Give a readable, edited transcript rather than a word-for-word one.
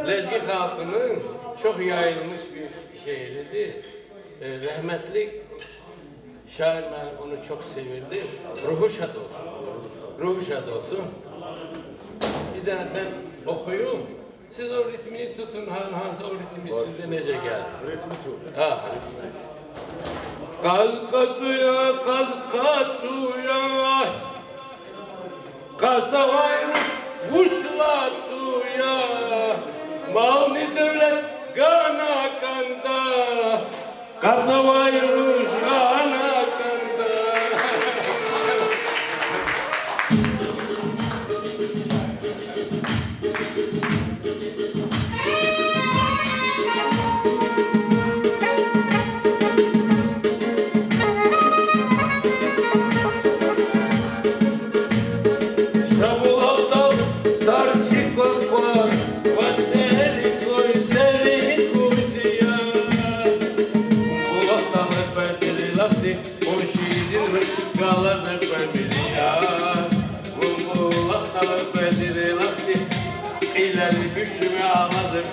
Lezgi halkının çok yayılmış bir şehridir. Rahmetli şair ben onu çok sevirdi. Ruhu şad olsun. Ruhu şad olsun. Bir de ben okuyum. Siz o ritmini tutun. Hansı o ritmi sizde nece geldi? Ritmi tut. Ha. Kalkatuya, kalkatuya, kasavaymış vuşlatuya, malni devlet gana kanda, kasavaymış gana kanda. İleri güçlü ağladık